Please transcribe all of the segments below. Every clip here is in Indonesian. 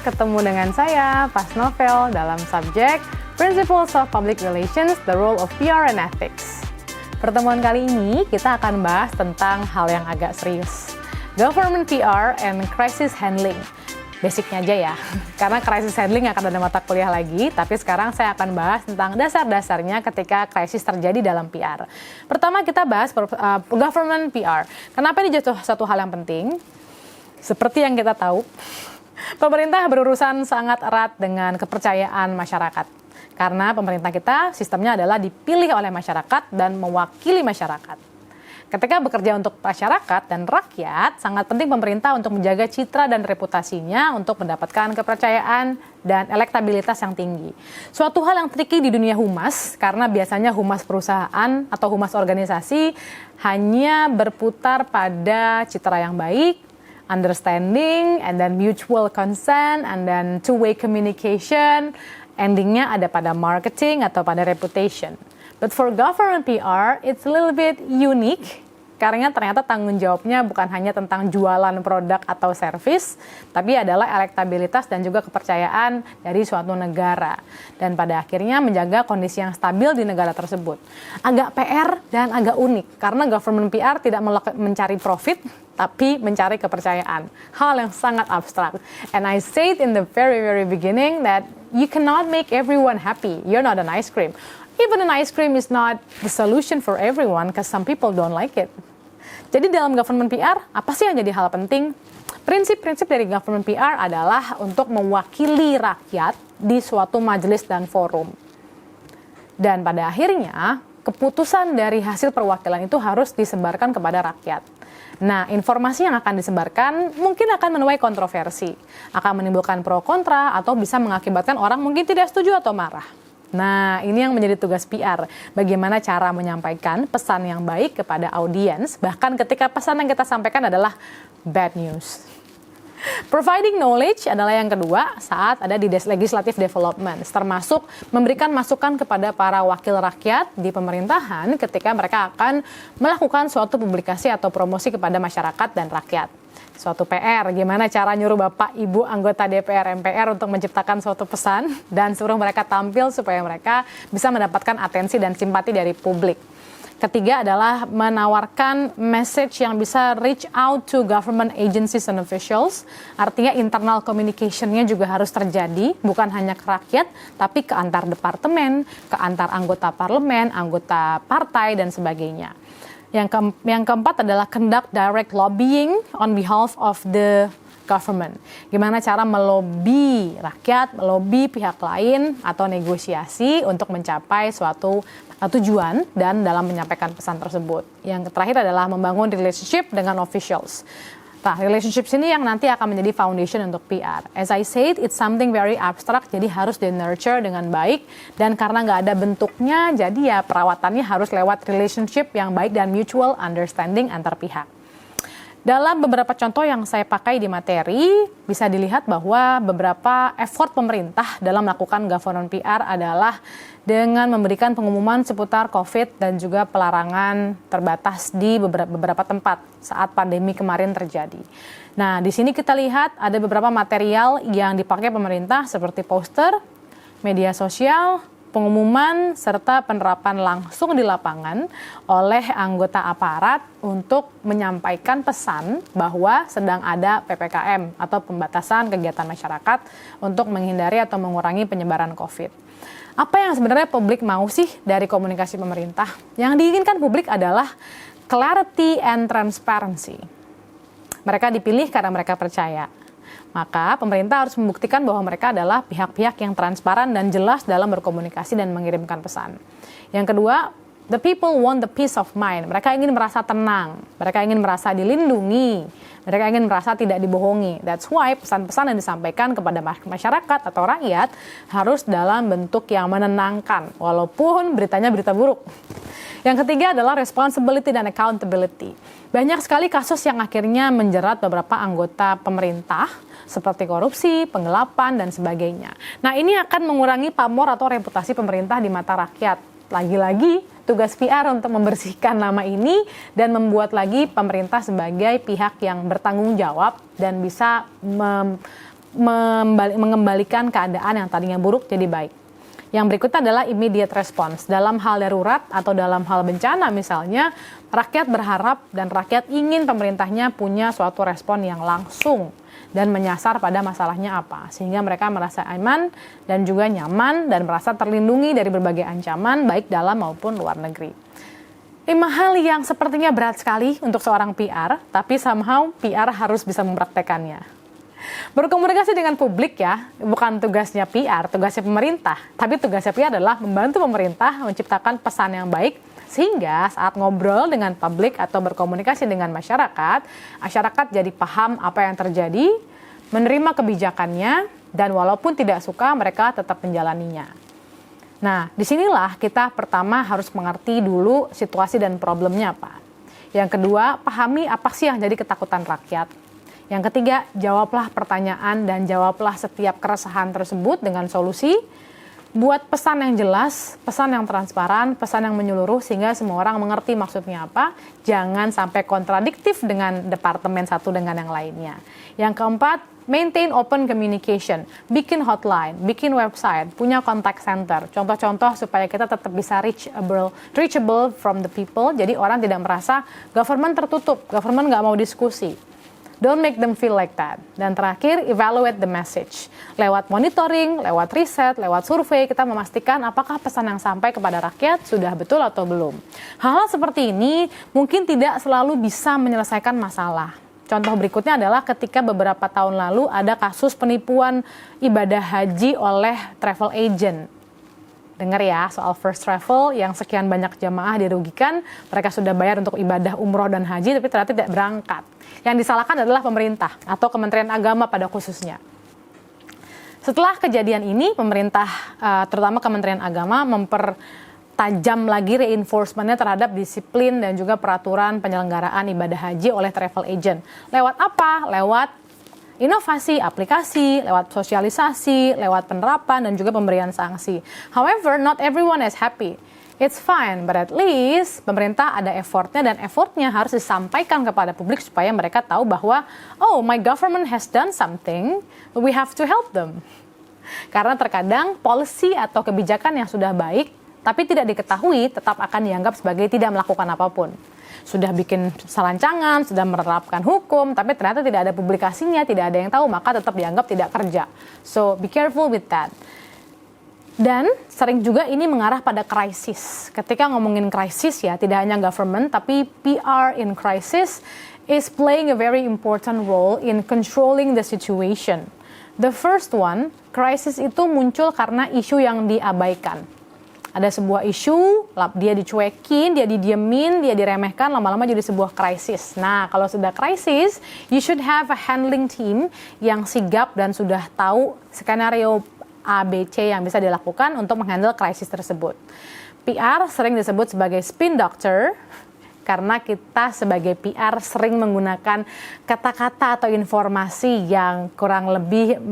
ketemu dengan saya, Pas Novel, dalam subjek Principles of Public Relations, The Role of PR and Ethics. Pertemuan kali ini kita akan bahas tentang hal yang agak serius. Government PR and Crisis Handling. Basicnya aja ya, karena crisis handling akan ada mata kuliah lagi, tapi sekarang saya akan bahas tentang dasar-dasarnya ketika krisis terjadi dalam PR. Pertama kita bahas government PR. Kenapa ini satu hal yang penting? Seperti yang kita tahu, pemerintah berurusan sangat erat dengan kepercayaan masyarakat. Karena pemerintah kita sistemnya adalah dipilih oleh masyarakat dan mewakili masyarakat. Ketika bekerja untuk masyarakat dan rakyat, sangat penting pemerintah untuk menjaga citra dan reputasinya untuk mendapatkan kepercayaan dan elektabilitas yang tinggi. Suatu hal yang tricky di dunia humas, karena biasanya humas perusahaan atau humas organisasi hanya berputar pada citra yang baik, understanding, and then mutual consent, and then two-way communication. Endingnya ada pada marketing atau pada reputation. But for government PR, it's a little bit unique karena ternyata tanggung jawabnya bukan hanya tentang jualan produk atau service, tapi adalah elektabilitas dan juga kepercayaan dari suatu negara. Dan pada akhirnya menjaga kondisi yang stabil di negara tersebut. Agak PR dan agak unik karena government PR tidak mencari profit, tapi mencari kepercayaan. Hal yang sangat abstrak. And I said in the very beginning that you cannot make everyone happy. You're not an ice cream. Even an ice cream is not the solution for everyone because some people don't like it. Jadi dalam government PR, apa sih yang jadi hal penting? Prinsip-prinsip dari government PR adalah untuk mewakili rakyat di suatu majelis dan forum. Dan pada akhirnya, keputusan dari hasil perwakilan itu harus disebarkan kepada rakyat. Nah, informasi yang akan disebarkan mungkin akan menuai kontroversi, akan menimbulkan pro kontra, atau bisa mengakibatkan orang mungkin tidak setuju atau marah. Nah, ini yang menjadi tugas PR. Bagaimana cara menyampaikan pesan yang baik kepada audiens, bahkan ketika pesan yang kita sampaikan adalah bad news. Providing knowledge adalah yang kedua saat ada di legislative development, termasuk memberikan masukan kepada para wakil rakyat di pemerintahan ketika mereka akan melakukan suatu publikasi atau promosi kepada masyarakat dan rakyat. Suatu PR, gimana cara nyuruh Bapak, Ibu, anggota DPR, MPR untuk menciptakan suatu pesan dan suruh mereka tampil supaya mereka bisa mendapatkan atensi dan simpati dari publik. Ketiga adalah menawarkan message yang bisa reach out to government agencies and officials. Artinya internal communication-nya juga harus terjadi, bukan hanya ke rakyat, tapi ke antar departemen, ke antar anggota parlemen, anggota partai, dan sebagainya. Yang keempat adalah conduct direct lobbying on behalf of the government. Gimana cara melobi rakyat, melobi pihak lain atau negosiasi untuk mencapai suatu tujuan dan dalam menyampaikan pesan tersebut. Yang terakhir adalah membangun relationship dengan officials. Nah, relationship ini yang nanti akan menjadi foundation untuk PR. As I said, it's something very abstract, jadi harus di-nurture dengan baik. Dan karena nggak ada bentuknya, jadi ya perawatannya harus lewat relationship yang baik dan mutual understanding antar pihak. Dalam beberapa contoh yang saya pakai di materi, bisa dilihat bahwa beberapa effort pemerintah dalam melakukan government PR adalah dengan memberikan pengumuman seputar COVID dan juga pelarangan terbatas di beberapa tempat saat pandemi kemarin terjadi. Nah, di sini kita lihat ada beberapa material yang dipakai pemerintah seperti poster, media sosial, pengumuman, serta penerapan langsung di lapangan oleh anggota aparat untuk menyampaikan pesan bahwa sedang ada PPKM atau pembatasan kegiatan masyarakat untuk menghindari atau mengurangi penyebaran COVID. Apa yang sebenarnya publik mau sih dari komunikasi pemerintah? Yang diinginkan publik adalah clarity and transparency. Mereka dipilih karena mereka percaya. Maka pemerintah harus membuktikan bahwa mereka adalah pihak-pihak yang transparan dan jelas dalam berkomunikasi dan mengirimkan pesan. Yang kedua, the people want the peace of mind. Mereka ingin merasa tenang, mereka ingin merasa dilindungi, mereka ingin merasa tidak dibohongi. That's why pesan-pesan yang disampaikan kepada masyarakat atau rakyat harus dalam bentuk yang menenangkan, walaupun beritanya berita buruk. Yang ketiga adalah responsibility dan accountability. Banyak sekali kasus yang akhirnya menjerat beberapa anggota pemerintah, seperti korupsi, penggelapan, dan sebagainya. Nah, ini akan mengurangi pamor atau reputasi pemerintah di mata rakyat. Lagi-lagi, tugas PR untuk membersihkan nama ini dan membuat lagi pemerintah sebagai pihak yang bertanggung jawab dan bisa mengembalikan keadaan yang tadinya buruk jadi baik. Yang berikutnya adalah immediate response. Dalam hal darurat atau dalam hal bencana misalnya, rakyat berharap dan rakyat ingin pemerintahnya punya suatu respon yang langsung dan menyasar pada masalahnya apa. Sehingga mereka merasa aman dan juga nyaman dan merasa terlindungi dari berbagai ancaman baik dalam maupun luar negeri. 5 hal yang sepertinya berat sekali untuk seorang PR, tapi somehow PR harus bisa mempraktekannya. Berkomunikasi dengan publik ya, bukan tugasnya PR, tugasnya pemerintah. Tapi tugasnya PR adalah membantu pemerintah menciptakan pesan yang baik, sehingga saat ngobrol dengan publik atau berkomunikasi dengan masyarakat, masyarakat jadi paham apa yang terjadi, menerima kebijakannya, dan walaupun tidak suka, mereka tetap menjalaninya. Nah, disinilah kita pertama harus mengerti dulu situasi dan problemnya apa. Yang kedua, pahami apa sih yang jadi ketakutan rakyat. Yang ketiga, jawablah pertanyaan dan jawablah setiap keresahan tersebut dengan solusi. Buat pesan yang jelas, pesan yang transparan, pesan yang menyeluruh sehingga semua orang mengerti maksudnya apa. Jangan sampai kontradiktif dengan departemen satu dengan yang lainnya. Yang keempat, maintain open communication. Bikin hotline, bikin website, punya contact center. Contoh-contoh supaya kita tetap bisa reachable from the people. Jadi orang tidak merasa government tertutup, government nggak mau diskusi. Don't make them feel like that. Dan terakhir, evaluate the message. Lewat monitoring, lewat riset, lewat survei, kita memastikan apakah pesan yang sampai kepada rakyat sudah betul atau belum. Hal-hal seperti ini mungkin tidak selalu bisa menyelesaikan masalah. Contoh berikutnya adalah ketika beberapa tahun lalu ada kasus penipuan ibadah haji oleh travel agent. Dengar ya, soal first travel yang sekian banyak jamaah dirugikan, mereka sudah bayar untuk ibadah umroh dan haji, tapi ternyata tidak berangkat. Yang disalahkan adalah pemerintah atau Kementerian Agama pada khususnya. Setelah kejadian ini, pemerintah, terutama Kementerian Agama, mempertajam lagi reinforcementnya terhadap disiplin dan juga peraturan penyelenggaraan ibadah haji oleh travel agent. Lewat apa? Lewat inovasi, aplikasi, lewat sosialisasi, lewat penerapan, dan juga pemberian sanksi. However, not everyone is happy. It's fine, but at least pemerintah ada effortnya dan effortnya harus disampaikan kepada publik supaya mereka tahu bahwa, oh, my government has done something, we have to help them. Karena terkadang policy atau kebijakan yang sudah baik, tapi tidak diketahui tetap akan dianggap sebagai tidak melakukan apapun. Sudah bikin serancangan, sudah menerapkan hukum, tapi ternyata tidak ada publikasinya, tidak ada yang tahu, maka tetap dianggap tidak kerja. So, be careful with that. Dan sering juga ini mengarah pada krisis. Ketika ngomongin krisis ya, tidak hanya government, tapi PR in crisis is playing a very important role in controlling the situation. The first one, krisis itu muncul karena isu yang diabaikan. Ada sebuah isu, dia dicuekin, dia didiemin, dia diremehkan, lama-lama jadi sebuah krisis. Nah, kalau sudah krisis, you should have a handling team yang sigap dan sudah tahu skenario A, B, C yang bisa dilakukan untuk menghandle krisis tersebut. PR sering disebut sebagai spin doctor, karena kita sebagai PR sering menggunakan kata-kata atau informasi yang kurang lebih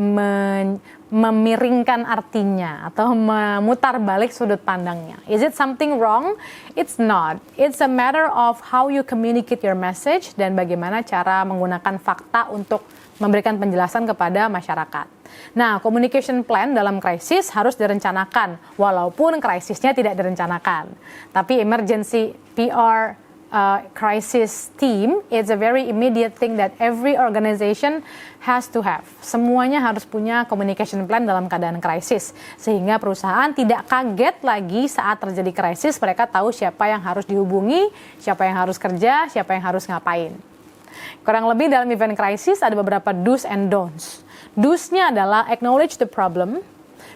memiringkan artinya atau memutar balik sudut pandangnya. Is it something wrong? It's not. It's a matter of how you communicate your message dan bagaimana cara menggunakan fakta untuk memberikan penjelasan kepada masyarakat. Nah, communication plan dalam krisis harus direncanakan, walaupun krisisnya tidak direncanakan. Tapi emergency PR crisis team, it's a very immediate thing that every organization has to have. Semuanya harus punya communication plan dalam keadaan krisis, sehingga perusahaan tidak kaget lagi saat terjadi krisis, mereka tahu siapa yang harus dihubungi, siapa yang harus kerja, siapa yang harus ngapain. Kurang lebih dalam event krisis ada beberapa do's and don'ts. Do's-nya adalah acknowledge the problem,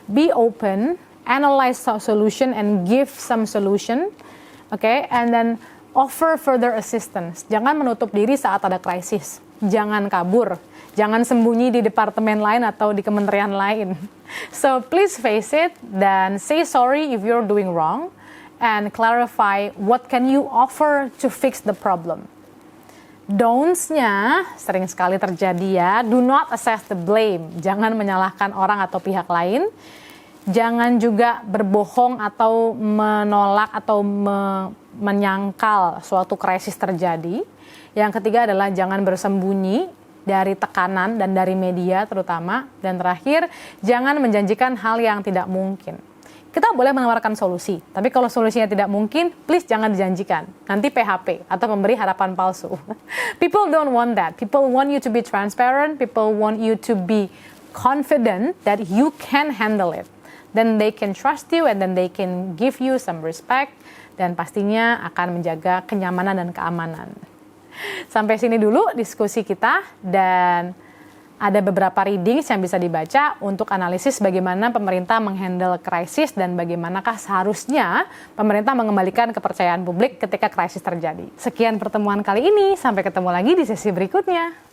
be open, analyze solution and give some solution, okay, and then offer further assistance. Jangan menutup diri saat ada krisis. Jangan kabur. Jangan sembunyi di departemen lain atau di kementerian lain. So please face it dan say sorry if you're doing wrong and clarify what can you offer to fix the problem. Don'ts-nya sering sekali terjadi ya. Do not assess the blame. Jangan menyalahkan orang atau pihak lain. Jangan juga berbohong atau menolak atau menyangkal suatu krisis terjadi. Yang ketiga adalah jangan bersembunyi dari tekanan dan dari media terutama. Dan terakhir, jangan menjanjikan hal yang tidak mungkin. Kita boleh menawarkan solusi, tapi kalau solusinya tidak mungkin, please jangan dijanjikan. Nanti PHP atau memberi harapan palsu. People don't want that. People want you to be transparent. People want you to be confident that you can handle it. Then they can trust you and then they can give you some respect dan pastinya akan menjaga kenyamanan dan keamanan. Sampai sini dulu diskusi kita dan ada beberapa readings yang bisa dibaca untuk analisis bagaimana pemerintah menghandle krisis dan bagaimanakah seharusnya pemerintah mengembalikan kepercayaan publik ketika krisis terjadi. Sekian pertemuan kali ini, sampai ketemu lagi di sesi berikutnya.